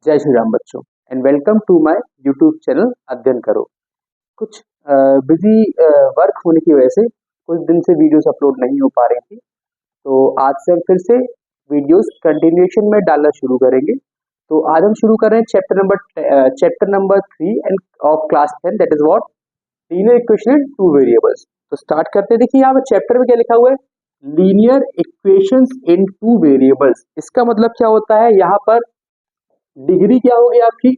जय श्री राम बच्चों and welcome to my YouTube channel अध्ययन करो। कुछ बिजी वर्क होने की वजह से कुछ दिन से वीडियोस अपलोड नहीं हो पा रही थी, तो आज से हम फिर से वीडियोस कंटिन्यूएशन में डालना शुरू करेंगे। तो आज हम शुरू कर रहे हैं chapter number 3 end of class 10, that is what linear equation in two variables. तो स्टार्ट करते हैं। देखिए यहाँ पर चैप्टर में क्या लिखा हुआ है, लीनियर इक्वेशंस इन टू वेरिएबल्स। इसका मतलब क्या होता है, यहाँ पर डिग्री क्या होगी आपकी,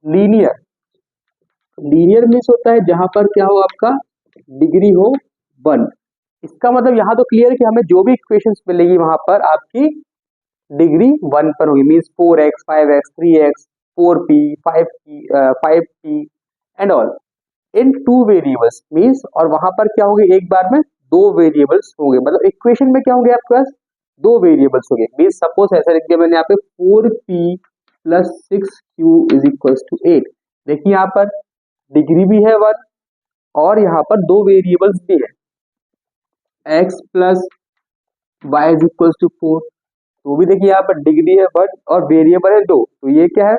लीनियर। लीनियर मीन्स होता है जहां पर क्या हो, आपका डिग्री हो 1। इसका मतलब यहाँ तो क्लियर है कि हमें जो भी इक्वेशंस मिलेगी वहां पर आपकी डिग्री 1 पर होगी। Means 4x 5x 3x 4p 5p and all in two variables means, और वहां पर क्या होंगे, एक बार में दो वेरिएबल्स होंगे। मतलब इक्वेशन में क्या होंगे आपके पास, दो वेरिएबल्स होंगे। मीन्स सपोज ऐसा लिख दिया मैंने यहाँ पे 4p plus 6q is equal to 8। देखिए यहाँ पर डिग्री भी है 1 और यहाँ पर दो वेरिएबल्स भी है, x plus Y is equal to 4। तो भी देखिए यहाँ पर डिग्री है 1 और वेरिएबल है 2। तो ये क्या है,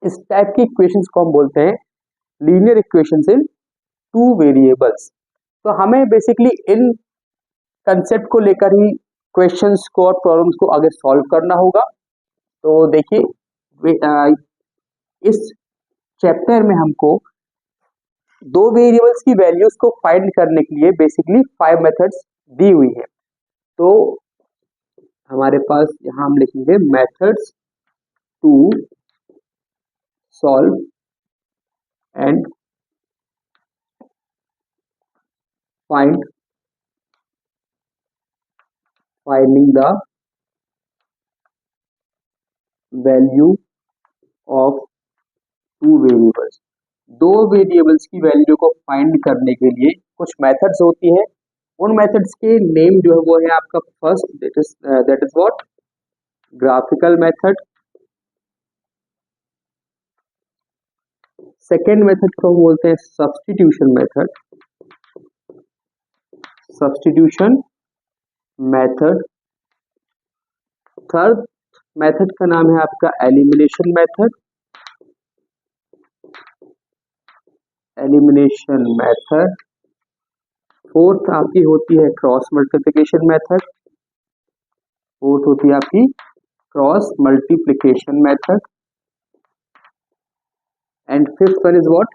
इस टाइप की इक्वेशंस को हम बोलते हैं लीनियर इक्वेशंस इन टू वेरिएबल्स। तो हमें बेसिकली इन कंसेप्ट को लेकर ही क्वेश्चंस को और प्रॉब्लम्स को आगे सॉल्व करना होगा। तो देखिए इस चैप्टर में हमको दो वेरिएबल्स की वैल्यूज को फाइंड करने के लिए बेसिकली 5 मेथड्स दी हुई है। तो हमारे पास यहाँ हम लिखेंगे methods to solve and finding the value of two variables. दो वेरिएबल्स की वैल्यू को फाइंड करने के लिए कुछ मेथड्स होती है। उन मेथड्स के नेम जो है वो है आपका first, that is what graphical method. Second method को बोलते हैं सब्स्टिट्यूशन मेथड। थर्ड मेथड का नाम है आपका एलिमिनेशन मेथड। फोर्थ आपकी होती है cross multiplication method. And fifth one is what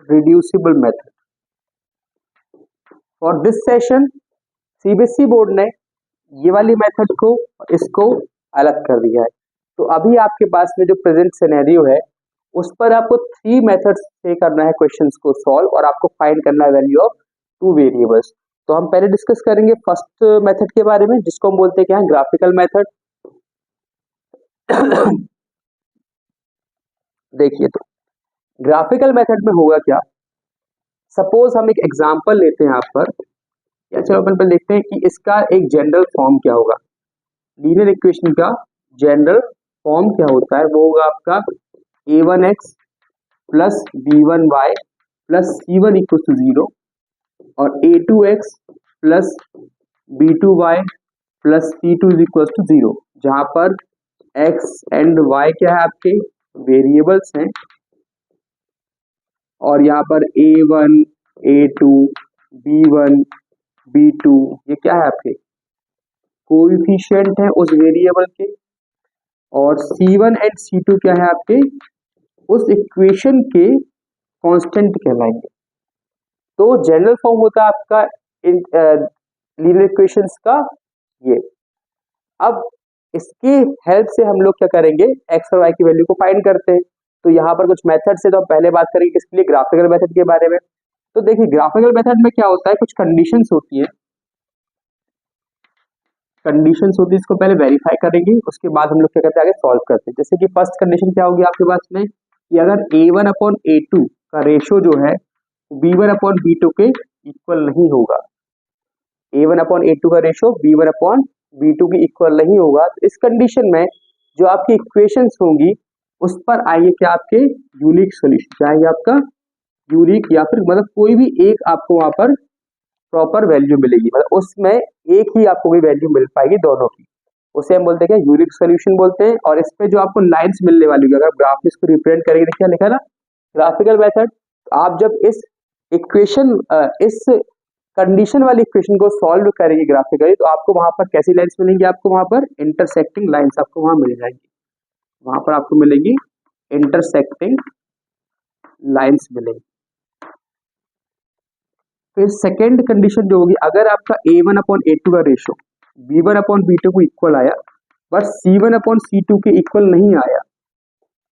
reducible method. For this session CBSE board ने ये वाली मेथड को इसको अलग कर दिया है। तो अभी आपके पास में जो प्रेजेंट सिनेरियो है उस पर आपको 3 मेथड्स से करना है क्वेश्चंस को सॉल्व, और आपको फाइंड करना है वैल्यू ऑफ टू वेरिएबल्स। तो हम पहले डिस्कस करेंगे फर्स्ट मेथड के बारे में, जिसको हम बोलते हैं क्या है, ग्राफिकल मेथड। देखिए तो ग्राफिकल मेथड में होगा क्या, सपोज हम एक एग्जांपल लेते हैं यहाँ पर, या चलो अपन पहले देखते हैं कि इसका एक जनरल फॉर्म क्या होगा। लीनियर इक्वेशन का जनरल फॉर्म क्या होता है, वो होगा आपका a1x plus b1y plus c1 equal to 0 और a2x plus b2y plus c2 is equal to 0, जहां पर x एंड y क्या है, आपके वेरिएबल्स हैं, और यहाँ पर a1 a2 b1 b2 ये क्या है, आपके कोएफिशिएंट है उस वेरिएबल के, और c1 एंड c2 क्या है, आपके उस इक्वेशन के कांस्टेंट कहलाएंगे। तो जनरल फॉर्म होता है आपका लीनियर इक्वेशंस का ये। अब इसके हेल्प से हम लोग क्या करेंगे, एक्स और वाई की वैल्यू को फाइंड करते हैं। तो यहाँ पर कुछ मेथड्स है, तो हम पहले बात करेंगे किसके लिए, ग्राफिकल मेथड के बारे में। तो देखिए ग्राफिकल मेथड में क्या होता है, कुछ कंडीशंस होती है, इसको पहले वेरीफाई करेंगे, उसके बाद हम लोग क्या करते हैं, आगे सॉल्व करते हैं। जैसे कि फर्स्ट कंडीशन क्या होगी आपके पास में, कि अगर a1 अपॉन a2 का रेशो जो है b1 अपॉन b2 के इक्वल नहीं होगा, a1 अपॉन a2 का रेशो b1 अपॉन b2 के इक्वल नहीं होगा, तो इस कंडीशन में जो आपकी इक्वेशंस होंगी उस पर आइए क्या, आपके यूनिक सोल्यूशन चाहेंगे, आपका यूनिक, या फिर मतलब कोई भी एक आपको वहां पर प्रॉपर वैल्यू मिलेगी, मतलब उसमें एक ही आपको कोई वैल्यू मिल पाएगी दोनों की, उसे हम बोलते हैं क्या, यूनिक सोल्यूशन बोलते हैं। और इसमें जो आपको लाइंस मिलने वाली होगी, अगर ग्राफ इसको रिप्रेजेंट करेंगे, देखिए लिखा है ना ग्राफिकल मेथड। आप जब इस इक्वेशन इस कंडीशन वाली इक्वेशन को सॉल्व करेंगे ग्राफिकली, तो आपको वहां पर कैसी लाइंस मिलेंगी, आपको वहां पर इंटरसेक्टिंग लाइंस आपको वहां मिल जाएंगी, वहां पर आपको मिलेगी इंटरसेक्टिंग लाइंस मिलेंगी। फिर सेकेंड कंडीशन जो होगी, अगर आपका A1/A2 का रेशो B1/B2 को इक्वल आया बट C1/C2 के इक्वल नहीं आया,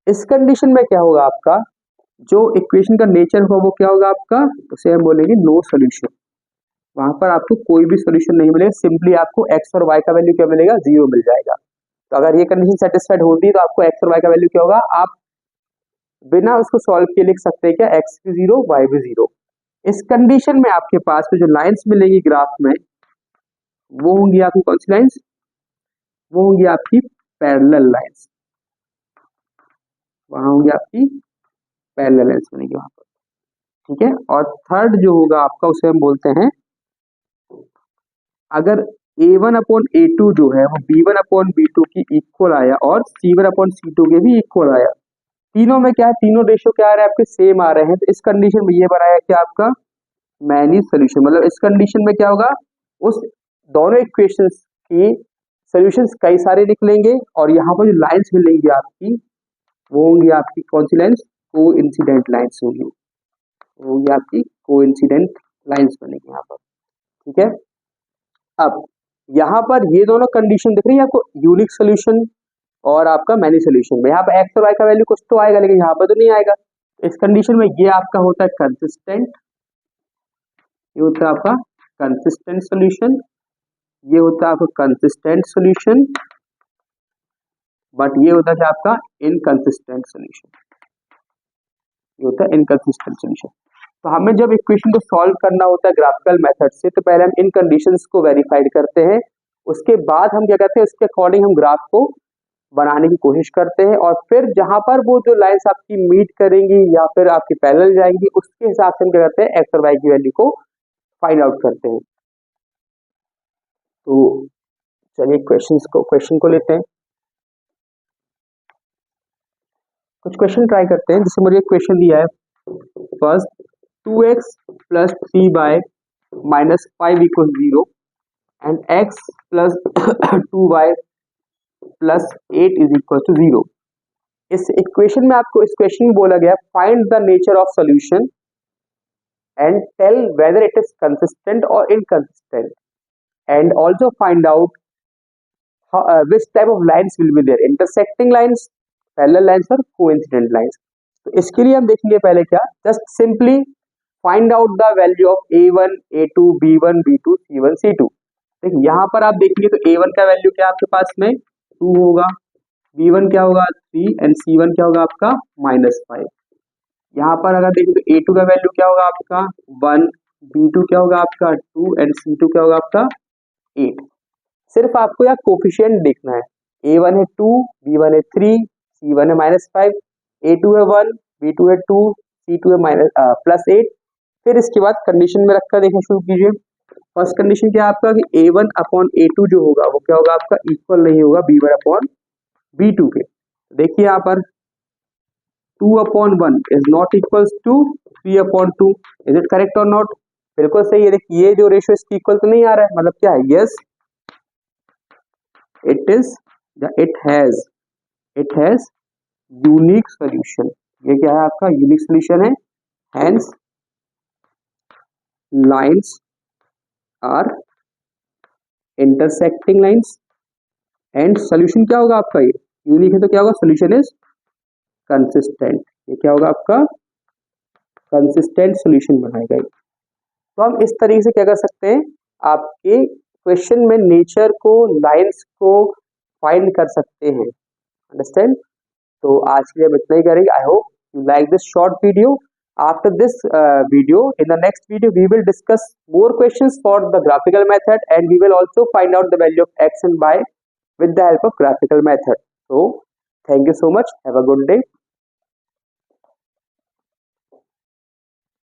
इस कंडीशन में क्या होगा, आपका जो इक्वेशन का नेचर होगा वो क्या होगा आपका, उसे हम बोलेंगे नो सोल्यूशन। वहां पर आपको कोई भी सोल्यूशन नहीं मिलेगा, सिंपली आपको x और y का वैल्यू क्या मिलेगा, 0 मिल जाएगा। तो अगर ये कंडीशन सेटिस्फाइड होती है तो आपको x और y का वैल्यू क्या होगा, आप बिना उसको सॉल्व किए लिख सकते हैं क्या, x भी 0 y भी 0। इस कंडीशन में आपके पास जो लाइंस मिलेंगी ग्राफ में, वो होंगी आपकी कौन सी लाइंस, वो होंगी आपकी पैरेलल लाइंस, वहां होंगी आपकी पैरेलल लाइंस मिलेंगी वहां पर, ठीक है। और थर्ड जो होगा आपका, उसे हम बोलते हैं, अगर A1/A2 जो है वो B1/B2 की इक्वल आया और C1/C2 के भी इक्वल आया, तीनों में क्या है, तीनों रेशियो क्या आ रहे हैं आपके, सेम आ रहे हैं, तो इस कंडीशन में ये बनाया क्या आपका मैनी सोल्यूशन। मतलब इस कंडीशन में क्या होगा, उस दोनों इक्वेशंस की सॉल्यूशंस कई सारे निकलेंगे, और यहाँ पर जो लाइंस मिलेंगी आपकी, वो होंगी आपकी कौन सी लाइंस, को इंसिडेंट लाइंस होंगी, वो होंगी आपकी को इंसिडेंट लाइंस बनेगी यहाँ पर, ठीक है। अब यहाँ पर ये दोनों कंडीशन दिख रही है आपको, यूनिक सोल्यूशन और आपका मैनी सोल्यूशन में, यहाँ पर एक्स और वाई का वैल्यू कुछ तो आएगा, लेकिन यहाँ पर तो नहीं आएगा। इस कंडीशन में ये आपका होता है कंसिस्टेंट, ये होता है आपका कंसिस्टेंट सोल्यूशन, ये होता है आपका कंसिस्टेंट सोल्यूशन, बट ये होता है आपका इनकंसिस्टेंट सोल्यूशन, ये होता है इनकंसिस्टेंट सोल्यूशन। तो हमें जब इक्वेशन को सॉल्व करना होता है ग्राफिकल मेथड से, तो पहले हम इन कंडीशंस को वेरीफाइड करते हैं, उसके बाद हम क्या करते हैं, उसके अकॉर्डिंग हम ग्राफ को बनाने की कोशिश करते हैं, और फिर जहां पर वो जो लाइंस आपकी मीट करेंगी या फिर आपकी पैरेलल जाएंगी, उसके हिसाब से हम क्या करते हैं, एक्स और वाई की वैल्यू को फाइंड आउट करते हैं। तो चलिए क्वेश्चन को लेते हैं, कुछ क्वेश्चन ट्राई करते हैं। जैसे मुझे क्वेश्चन दिया है, first 2x + 3y - 5 = 0 and x + 2y + 8 = 0। इस इक्वेशन में आपको, इस क्वेश्चन में बोला गया find the nature of solution and tell whether it is consistent और inconsistent, and also find out which type of lines will be there, intersecting lines, parallel lines और coincident lines। तो इसके लिए हम देखेंगे पहले क्या, just simply find out the value of A1, A2, B1, B2, C1, C2। देखिए यहाँ पर आप देखेंगे तो A1 का वैल्यू क्या आपके पास में 2 होगा, B1 क्या होगा 3 एंड C1 क्या होगा आपका -5। यहाँ पर अगर देखें तो A2 का वैल्यू क्या होगा आपका 1, B2 क्या होगा आपका 2 एंड C2 क्या होगा आपका 8। सिर्फ आपको यहाँ कोफिशिएंट देखना है, A1 है 2, B1 है 3, C1 है -5, A2 है 1, B2 है 2, C2 है +8। फिर इसके बाद कंडीशन में रखकर देखना शुरू कीजिए। फर्स्ट कंडीशन क्या है आपका कि A1/A2 जो होगा वो क्या होगा आपका, इक्वल नहीं होगा B1/B2 के। देखिए यहाँ पर 2/1 is not equals to 3/2। Is it correct और नॉट, बिल्कुल सही है। देखिए ये जो रेशियो इसकी इक्वल तो नहीं आ रहा है, मतलब क्या है, yes it is, it has unique solution। ये क्या है आपका यूनिक सोल्यूशन है, hence lines are intersecting lines and solution क्या होगा आपका, ये यूनिक है तो क्या होगा, solution is consistent। ये क्या होगा आपका कंसिस्टेंट सोल्यूशन बनाएगा। तो हम इस तरीके से क्या कर सकते हैं, आपके क्वेश्चन में नेचर को, लाइंस को फाइंड कर सकते हैं, अंडरस्टैंड। तो आज के लिए हम इतना ही करेंगे। I hope you like this short video. After this video, in the next video we will discuss more questions for the graphical method, and we will also find out the value of x and y with the help of graphical method. So thank you so much, have a good day.